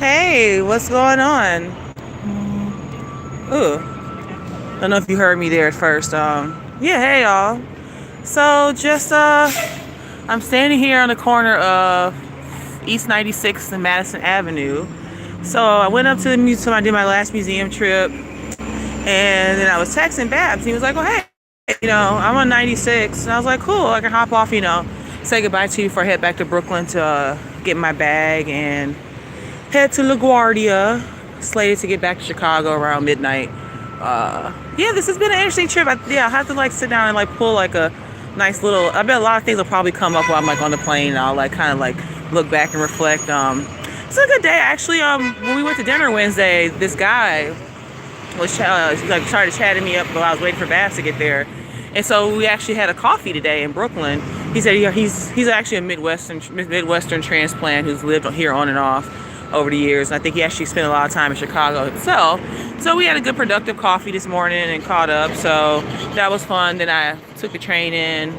Hey, what's going on? Ooh, I don't know if you heard me there at first. Yeah, hey y'all. So just I'm standing here on the corner of East 96th and Madison Avenue. So I went up to the museum. I did my last museum trip, and then I was texting Babs. He was like, "Oh hey, I'm on 96," and I was like, "Cool, I can hop off. Say goodbye to you before I head back to Brooklyn to get my bag and head to LaGuardia. Slated to get back to Chicago around midnight. Yeah, this has been an interesting trip. I have to like sit down and like pull like a nice little. I bet a lot of things will probably come up while I'm like on the plane. And I'll like kind of like look back and reflect. It's a good day actually. When we went to dinner Wednesday, this guy was like started chatting me up while I was waiting for Babs to get there, and so we actually had a coffee today in Brooklyn. He said he's actually a Midwestern transplant who's lived here on and off over the years. And I think he actually spent a lot of time in Chicago himself. So we had a good productive coffee this morning and caught up. So that was fun. Then I took the train in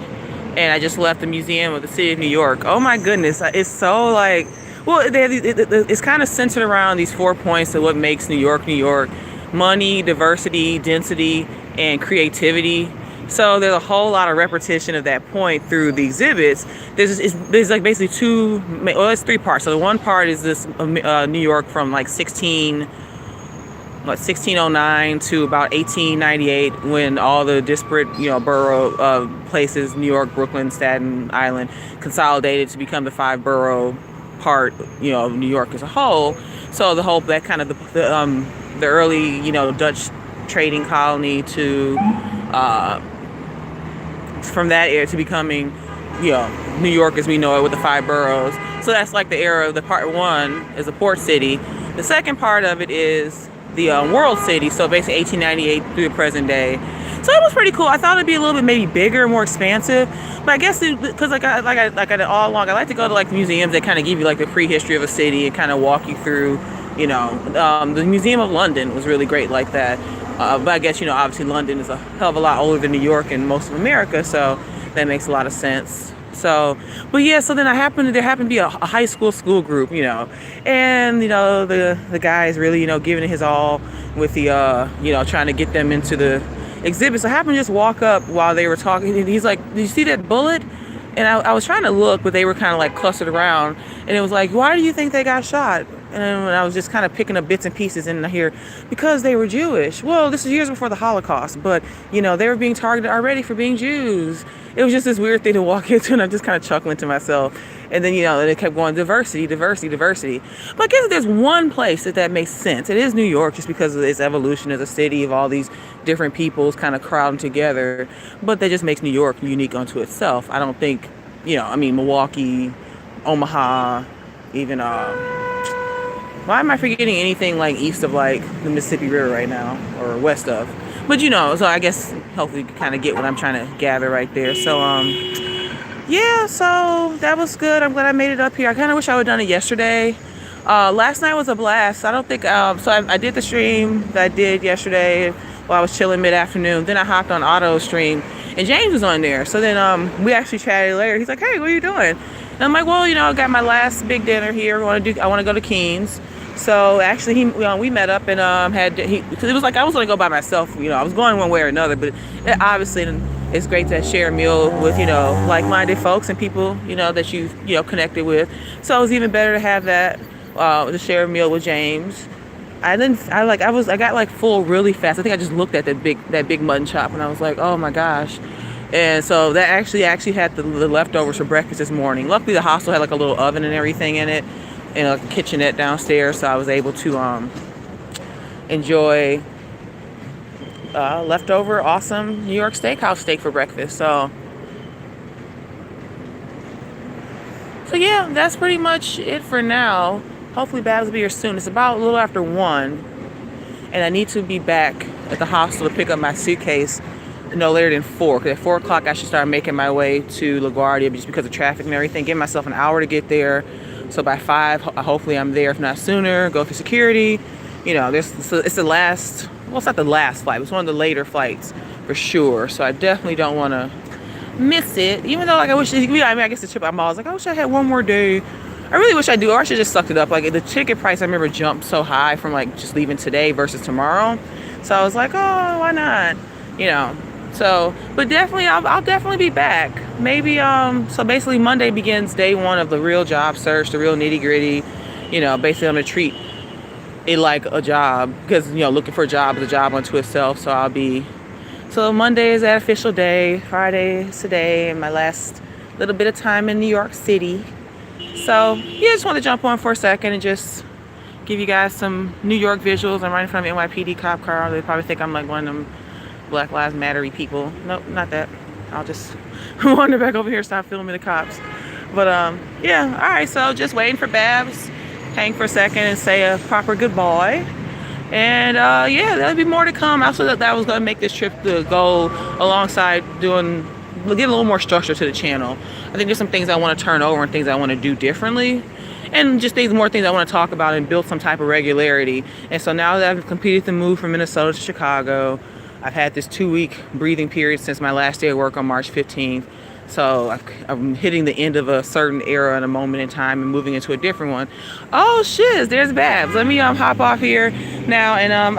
and I just left the Museum of the City of New York. Oh my goodness. It's so like, well, it's kind of centered around these 4 points of what makes New York, New York: money, diversity, density, and creativity. So there's a whole lot of repetition of that point through the exhibits. There's like basically it's 3 parts. So the one part is this New York from like 1609 to about 1898, when all the disparate borough places, New York, Brooklyn, Staten Island, consolidated to become the 5 borough part of New York as a whole. So the whole that kind of the early Dutch trading colony to from that era to becoming New York as we know it with the 5 boroughs. So that's like the era of the part one is a port city. The second part of it is the world city. So basically 1898 through the present day. So it was pretty cool. I thought it'd be a little bit maybe bigger, more expansive, but I guess because all along I like to go to like museums that kind of give you like the prehistory of a city and kind of walk you through. The Museum of London was really great like that. But I guess, obviously London is a hell of a lot older than New York and most of America, so that makes a lot of sense. So, but yeah, so then there happened to be a high school group, and, the guy is really, giving it his all with the, trying to get them into the exhibit. So I happened to just walk up while they were talking, and he's like, "Did you see that bullet?" And I was trying to look, but they were kind of like clustered around, and it was like, "Why do you think they got shot?" And I was just kind of picking up bits and pieces in here, because they were Jewish. Well, this is years before the Holocaust, but they were being targeted already for being Jews. It was just this weird thing to walk into, and I'm just kind of chuckling to myself. And then and it kept going, diversity, diversity, diversity. But I guess there's one place that makes sense. It is New York, just because of its evolution as a city of all these different peoples kind of crowding together. But that just makes New York unique unto itself. I don't think, Milwaukee, Omaha, even why am I forgetting anything like east of like the Mississippi River right now, or west of? But so I guess hopefully you kind of get what I'm trying to gather right there. So yeah, so that was good. I'm glad I made it up here. I kind of wish I would have done it yesterday. Last night was a blast. I don't think so. I did the stream that I did yesterday while I was chilling mid-afternoon. Then I hopped on auto stream, and James was on there. So then we actually chatted later. He's like, "Hey, what are you doing?" And I'm like, "Well, I got my last big dinner here. I want to go to Keen's." So actually, we met up and because it was like I was gonna go by myself. I was going one way or another, but obviously it's great to share a meal with like-minded folks and people that you connected with. So it was even better to have that to share a meal with James. I got like full really fast. I think I just looked at that big mutton chop and I was like, oh my gosh. And so that actually had the leftovers for breakfast this morning. Luckily the hostel had like a little oven and everything in it, and a kitchenette downstairs, so I was able to enjoy leftover awesome New York Steakhouse steak for breakfast. So yeah, that's pretty much it for now. Hopefully Babs will be here soon. It's about a little after 1, and I need to be back at the hostel to pick up my suitcase no later than 4, because at 4 o'clock I should start making my way to LaGuardia just because of traffic and everything. Give myself an hour to get there. So by 5, hopefully I'm there, if not sooner. Go through security. It's the last, well, it's not the last flight. It's one of the later flights for sure. So I definitely don't want to miss it. Even though, like, I wish, I guess the trip I'm always like, I wish I had one more day. I I really wish I do, or I should just sucked it up. Like the ticket price, I remember jumped so high from like just leaving today versus tomorrow. So I was like, oh, why not? You know. So, but definitely, I'll definitely be back. Maybe, so basically Monday begins day one of the real job search, the real nitty gritty. You know, basically I'm gonna treat it like a job because, you know, looking for a job is a job unto itself. So Monday is that official day. Friday is today and my last little bit of time in New York City. So yeah, just want to jump on for a second and just give you guys some New York visuals. I'm right in front of an NYPD cop car. They probably think I'm like one of them Black Lives Matter-y people. Nope, not that. I'll just wander back over here, stop filming the cops. But yeah, all right, so just waiting for Babs, hang for a second and say a proper goodbye. And yeah, there'll be more to come. I also thought that I was gonna make this trip to go alongside give a little more structure to the channel. I think there's some things I want to turn over and things I want to do differently. And just more things I want to talk about and build some type of regularity. And so now that I've completed the move from Minnesota to Chicago, I've had this 2-week breathing period since my last day of work on March 15th. So I'm hitting the end of a certain era and a moment in time and moving into a different one. Oh shit, there's Babs. Let me hop off here now and